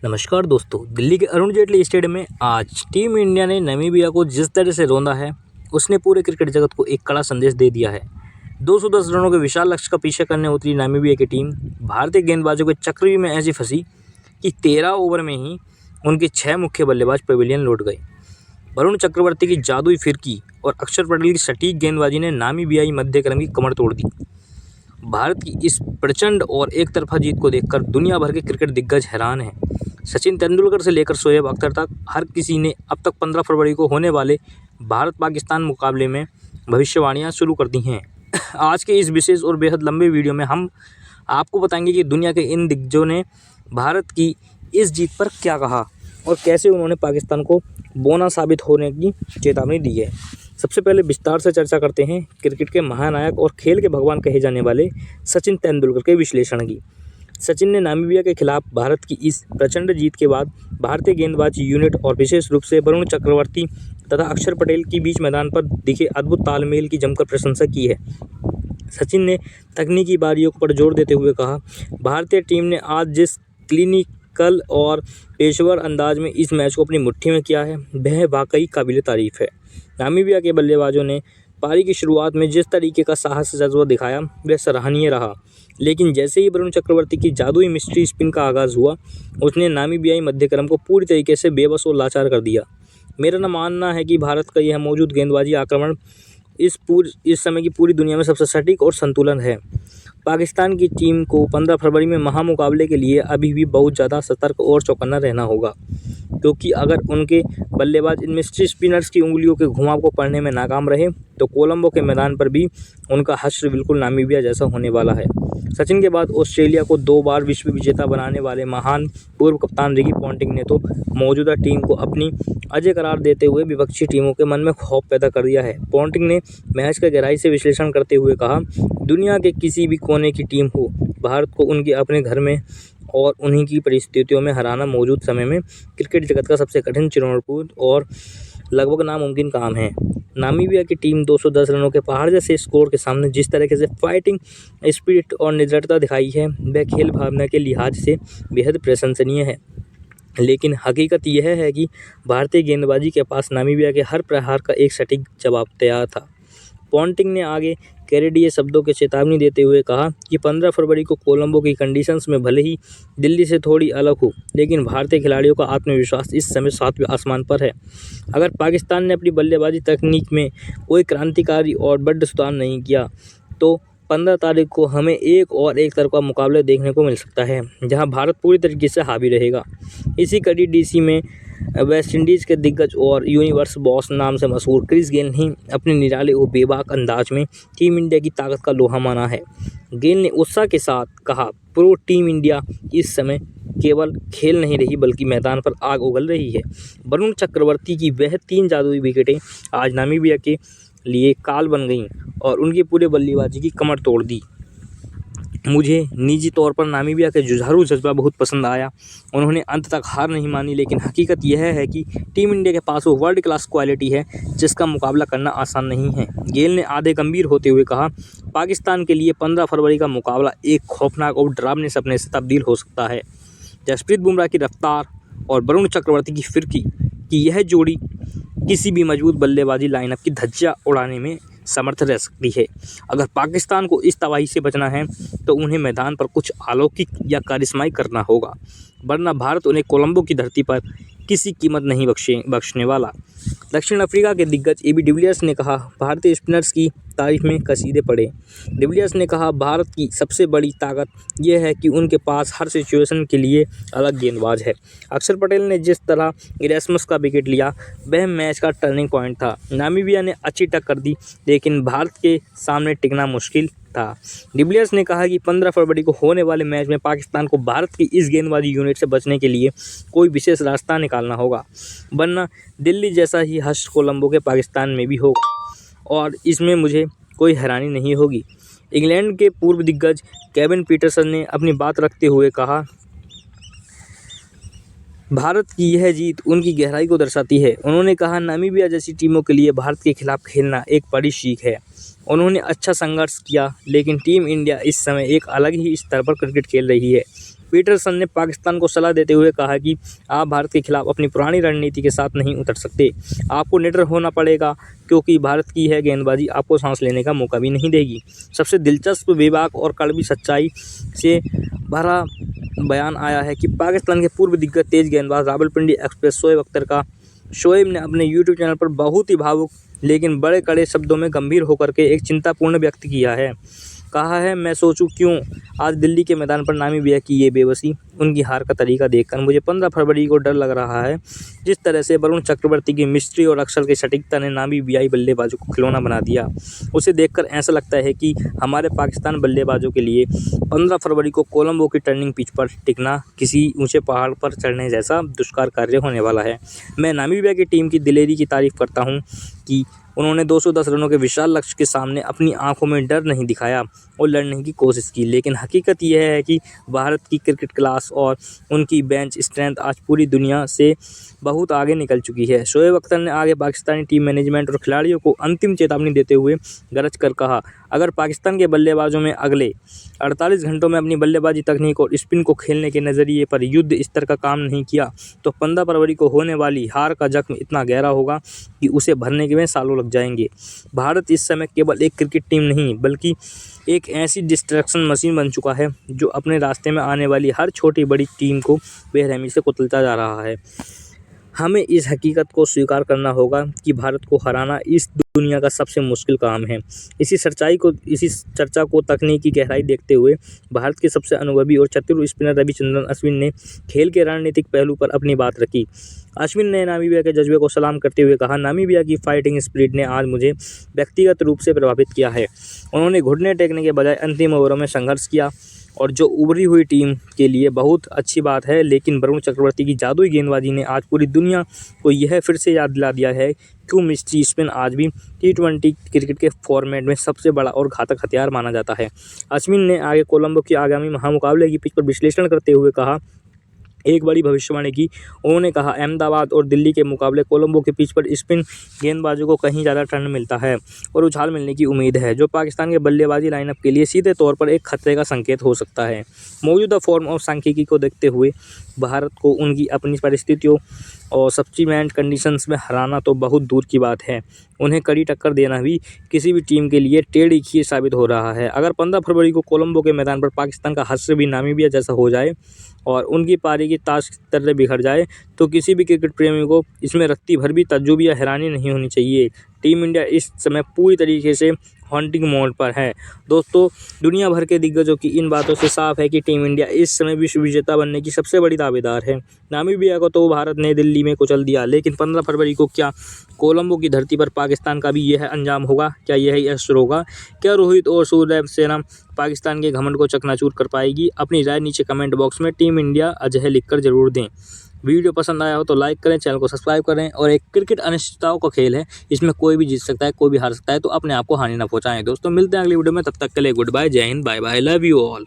नमस्कार दोस्तों। दिल्ली के अरुण जेटली स्टेडियम में आज टीम इंडिया ने नामीबिया को जिस तरह से रौंदा है, उसने पूरे क्रिकेट जगत को एक कड़ा संदेश दे दिया है। 210 रनों के विशाल लक्ष्य का पीछा करने उतरी नामीबिया की टीम भारतीय गेंदबाजों के चक्रव्यूह में ऐसी फंसी कि 13 ओवर में ही उनके 6 मुख्य बल्लेबाज पवेलियन लौट गए। वरुण चक्रवर्ती की जादुई फिरकी और अक्षर पटेल की सटीक गेंदबाजी ने नामीबियाई मध्यक्रम की कमर तोड़ दी। भारत की इस प्रचंड और एक तरफा जीत को देखकर दुनिया भर के क्रिकेट दिग्गज हैरान हैं। सचिन तेंदुलकर से लेकर शोएब अख्तर तक हर किसी ने अब तक 15 फरवरी को होने वाले भारत पाकिस्तान मुकाबले में भविष्यवाणियां शुरू कर दी हैं। आज के इस विशेष और बेहद लंबे वीडियो में हम आपको बताएंगे कि दुनिया के इन दिग्गजों ने भारत की इस जीत पर क्या कहा और कैसे उन्होंने पाकिस्तान को बौना साबित होने की चेतावनी दी है। सबसे पहले विस्तार से चर्चा करते हैं क्रिकेट के महानायक और खेल के भगवान कहे जाने वाले सचिन तेंदुलकर के विश्लेषण की। सचिन ने नामीबिया के खिलाफ भारत की इस प्रचंड जीत के बाद भारतीय गेंदबाजी यूनिट और विशेष रूप से वरुण चक्रवर्ती तथा अक्षर पटेल के बीच मैदान पर दिखे अद्भुत तालमेल की जमकर प्रशंसा की है। सचिन ने तकनीकी बारियों पर जोर देते हुए कहा, भारतीय टीम ने आज जिस क्लिनिकल और पेशेवर अंदाज में इस मैच को अपनी मुट्ठी में किया है, वह वाकई काबिल तारीफ है। नामीबिया के बल्लेबाजों ने पारी की शुरुआत में जिस तरीके का साहस जज्बा दिखाया, वह सराहनीय रहा। लेकिन जैसे ही वरुण चक्रवर्ती की जादुई मिस्ट्री स्पिन का आगाज़ हुआ, उसने नामीबियाई मध्यक्रम को पूरी तरीके से बेबस और लाचार कर दिया। मेरा न मानना है कि भारत का यह मौजूद गेंदबाजी आक्रमण इस समय की पूरी दुनिया में सबसे सटीक और संतुलन है। पाकिस्तान की टीम को 15 फरवरी में महामुकाबले के लिए अभी भी बहुत ज़्यादा सतर्क और चौकन्ना रहना होगा, क्योंकि अगर उनके बल्लेबाज इन मिस्ट्री स्पिनर्स की उंगलियों के घुमाव को पढ़ने में नाकाम रहे तो कोलंबो के मैदान पर भी उनका हश्र बिल्कुल नामीबिया जैसा होने वाला है। सचिन के बाद ऑस्ट्रेलिया को 2 बार विश्व विजेता बनाने वाले महान पूर्व कप्तान रिकी पॉन्टिंग ने तो मौजूदा टीम को अपनी अजय करार देते हुए विपक्षी टीमों के मन में खौफ पैदा कर दिया है। पॉन्टिंग ने मैच का गहराई से विश्लेषण करते हुए कहा, दुनिया के किसी भी कोने की टीम हो, भारत को उनके अपने घर में और उन्हीं की परिस्थितियों में हराना मौजूद समय में क्रिकेट जगत का सबसे कठिन, चुनौतीपूर्ण और लगभग नामुमकिन काम है। नामीबिया की टीम 210 रनों के पहाड़ जैसे स्कोर के सामने जिस तरीके से फाइटिंग स्पिरिट और निडरता दिखाई है, वह खेल भावना के लिहाज से बेहद प्रशंसनीय है। लेकिन हकीकत यह है कि भारतीय गेंदबाजी के पास नामीबिया के हर प्रहार का एक सटीक जवाब तैयार था। पॉन्टिंग ने आगे कैरेडिये शब्दों के चेतावनी देते हुए कहा कि 15 फरवरी को कोलंबो की कंडीशंस में भले ही दिल्ली से थोड़ी अलग हो, लेकिन भारतीय खिलाड़ियों का आत्मविश्वास इस समय 7वें आसमान पर है। अगर पाकिस्तान ने अपनी बल्लेबाजी तकनीक में कोई क्रांतिकारी और बड़ा सुधार नहीं किया तो 15 तारीख को हमें एक तरफा मुकाबला देखने को मिल सकता है, जहां भारत पूरी तरीके से हावी रहेगा। इसी कड़ी डीसी में वेस्ट इंडीज़ के दिग्गज और यूनिवर्स बॉस नाम से मशहूर क्रिस गेल ने अपने निराले और बेबाक अंदाज में टीम इंडिया की ताकत का लोहा माना है। गेल ने उत्साह के साथ कहा, प्रो टीम इंडिया इस समय केवल खेल नहीं रही बल्कि मैदान पर आग उगल रही है। वरुण चक्रवर्ती की वह 3 जादुई विकेटें आज नामीबिया के लिए काल बन गईं और उनके पूरे बल्लेबाजी की कमर तोड़ दी। मुझे निजी तौर पर नामीबिया के जुझारू जज्बा बहुत पसंद आया। उन्होंने अंत तक हार नहीं मानी, लेकिन हकीकत यह है कि टीम इंडिया के पास वो वर्ल्ड क्लास क्वालिटी है जिसका मुकाबला करना आसान नहीं है। गेल ने आधे गंभीर होते हुए कहा, पाकिस्तान के लिए 15 फरवरी का मुकाबला एक खौफनाक और डरावने सपने से तब्दील हो सकता है। जसप्रीत बुमराह की रफ्तार और वरुण चक्रवर्ती की फिरकी की यह जोड़ी किसी भी मजबूत बल्लेबाजी लाइनअप की धज्जियां उड़ाने में समर्थ रह सकती है। अगर पाकिस्तान को इस तबाही से बचना है तो उन्हें मैदान पर कुछ अलौकिक या करिश्माई करना होगा, वरना भारत उन्हें कोलंबो की धरती पर किसी कीमत नहीं बख्शने वाला। दक्षिण अफ्रीका के दिग्गज एबी डिविलियर्स ने कहा, भारतीय स्पिनर्स की तारीफ में कसीदे पढ़े। डिविलियर्स ने कहा, भारत की सबसे बड़ी ताकत यह है कि उनके पास हर सिचुएशन के लिए अलग गेंदबाज है। अक्षर पटेल ने जिस तरह इरेस्मस का विकेट लिया, वह मैच का टर्निंग पॉइंट था। नामीबिया ने अच्छी टक्कर दी, लेकिन भारत के सामने टिकना मुश्किल था। डिविलियर्स ने कहा कि 15 फरवरी को होने वाले मैच में पाकिस्तान को भारत की इस गेंदबाजी यूनिट से बचने के लिए कोई विशेष रास्ता निकालना होगा, वरना दिल्ली जैसा ही हश्र कोलंबो के पाकिस्तान में भी होगा और इसमें मुझे कोई हैरानी नहीं होगी। इंग्लैंड के पूर्व दिग्गज केविन पीटरसन ने अपनी बात रखते हुए कहा, भारत की यह जीत उनकी गहराई को दर्शाती है। उन्होंने कहा, नामीबिया जैसी टीमों के लिए भारत के खिलाफ खेलना एक बड़ी सीख है। उन्होंने अच्छा संघर्ष किया, लेकिन टीम इंडिया इस समय एक अलग ही स्तर पर क्रिकेट खेल रही है। पीटरसन ने पाकिस्तान को सलाह देते हुए कहा कि आप भारत के खिलाफ अपनी पुरानी रणनीति के साथ नहीं उतर सकते। आपको निडर होना पड़ेगा क्योंकि भारत की यह गेंदबाजी आपको सांस लेने का मौका भी नहीं देगी। सबसे दिलचस्प, बेबाक और कड़वी सच्चाई से भरा बयान आया है कि पाकिस्तान के पूर्व दिग्गज तेज गेंदबाज रावलपिंडी एक्सप्रेस शोएब अख्तर का शोएब ने अपने यूट्यूब चैनल पर बहुत ही भावुक लेकिन बड़े कड़े शब्दों में गंभीर होकर के एक चिंतापूर्ण व्यक्त किया है। कहा है, मैं सोचूं क्यों आज दिल्ली के मैदान पर नामीबिया की ये बेबसी, उनकी हार का तरीका देखकर मुझे 15 फरवरी को डर लग रहा है। जिस तरह से वरुण चक्रवर्ती की मिस्ट्री और अक्षर की सटीकता ने नामीबियाई बल्लेबाजों को खिलौना बना दिया, उसे देखकर ऐसा लगता है कि हमारे पाकिस्तान बल्लेबाजों के लिए 15 फरवरी को कोलंबो की टर्निंग पिच पर टिकना किसी ऊंचे पहाड़ पर चढ़ने जैसा दुष्कार कार्य होने वाला है। मैं नामीबिया की टीम की दिलेरी की तारीफ करता हूं कि उन्होंने 210 रनों के विशाल लक्ष्य के सामने अपनी आंखों में डर नहीं दिखाया और लड़ने की कोशिश की। लेकिन हकीकत यह है कि भारत की क्रिकेट क्लास और उनकी बेंच स्ट्रेंथ आज पूरी दुनिया से बहुत आगे निकल चुकी है। शोएब अख्तर ने आगे पाकिस्तानी टीम मैनेजमेंट और खिलाड़ियों को अंतिम चेतावनी देते हुए गरज कर कहा, अगर पाकिस्तान के बल्लेबाजों में अगले 48 घंटों में अपनी बल्लेबाजी तकनीक और स्पिन को खेलने के नज़रिए पर युद्ध स्तर का काम नहीं किया तो 15 फरवरी को होने वाली हार का जख्म इतना गहरा होगा कि उसे भरने में सालों लग जाएंगे। भारत इस समय केवल एक क्रिकेट टीम नहीं बल्कि एक ऐसी डिस्ट्रैक्शन मशीन बन चुका है जो अपने रास्ते में आने वाली हर छोटी बड़ी टीम को बेरहमी से कुचलता जा रहा है। हमें इस हकीकत को स्वीकार करना होगा कि भारत को हराना इस दुनिया का सबसे मुश्किल काम है। इसी चर्चा को तकनीकी गहराई देखते हुए भारत के सबसे अनुभवी और चतुर स्पिनर रविचंद्रन अश्विन ने खेल के रणनीतिक पहलू पर अपनी बात रखी। अश्विन ने नामीबिया के जज्बे को सलाम करते हुए कहा, नामीबिया की फाइटिंग स्पिरिट ने आज मुझे व्यक्तिगत रूप से प्रभावित किया है। उन्होंने घुटने टेकने के बजाय अंतिम ओवरों में संघर्ष किया और जो उभरी हुई टीम के लिए बहुत अच्छी बात है। लेकिन वरुण चक्रवर्ती की जादुई गेंदबाजी ने आज पूरी दुनिया को यह फिर से याद दिला दिया है क्यों मिस्ट्री स्पिन आज भी T20 क्रिकेट के फॉर्मेट में सबसे बड़ा और घातक हथियार माना जाता है। अश्विन ने आगे कोलंबो की आगामी महामुकाबले की पिच पर विश्लेषण करते हुए कहा, एक बड़ी भविष्यवाणी की। उन्होंने कहा, अहमदाबाद और दिल्ली के मुकाबले कोलंबो के पिच पर स्पिन गेंदबाजों को कहीं ज़्यादा टर्न मिलता है और उछाल मिलने की उम्मीद है, जो पाकिस्तान के बल्लेबाजी लाइनअप के लिए सीधे तौर पर एक खतरे का संकेत हो सकता है। मौजूदा फॉर्म और सांख्यिकी को देखते हुए भारत को उनकी अपनी परिस्थितियों और सब्सिक्वेंट कंडीशंस में हराना तो बहुत दूर की बात है, उन्हें कड़ी टक्कर देना भी किसी भी टीम के लिए टेढ़ी खीर साबित हो रहा है। अगर 15 फरवरी को कोलंबो के मैदान पर पाकिस्तान का हश्र भी नामीबिया जैसा हो जाए और उनकी पारी की ताश की तरह बिखर जाए तो किसी भी क्रिकेट प्रेमी को इसमें रत्ती भर भी तज्जुब या हैरानी नहीं होनी चाहिए। टीम इंडिया इस समय पूरी तरीके से हॉन्टिंग मोड पर है। दोस्तों, दुनिया भर के दिग्गजों की इन बातों से साफ है कि टीम इंडिया इस समय विश्व विजेता बनने की सबसे बड़ी दावेदार है। नामीबिया को तो भारत ने दिल्ली में कुचल दिया, लेकिन 15 फरवरी को क्या कोलंबो की धरती पर पाकिस्तान का भी यह अंजाम होगा? क्या यही असर होगा? क्या रोहित और सूर्यसेना पाकिस्तान के घमंड को चकनाचूर कर पाएगी? अपनी राय नीचे कमेंट बॉक्स में टीम इंडिया अजय लिखकर जरूर दें। वीडियो पसंद आया हो तो लाइक करें, चैनल को सब्सक्राइब करें। और एक क्रिकेट अनिश्चितताओं का खेल है, इसमें कोई भी जीत सकता है, कोई भी हार सकता है, तो अपने आप को हानि ना पहुंचाएं। दोस्तों, मिलते हैं अगली वीडियो में, तब तक के लिए गुड बाय, जय Hind, bye bye, love you all.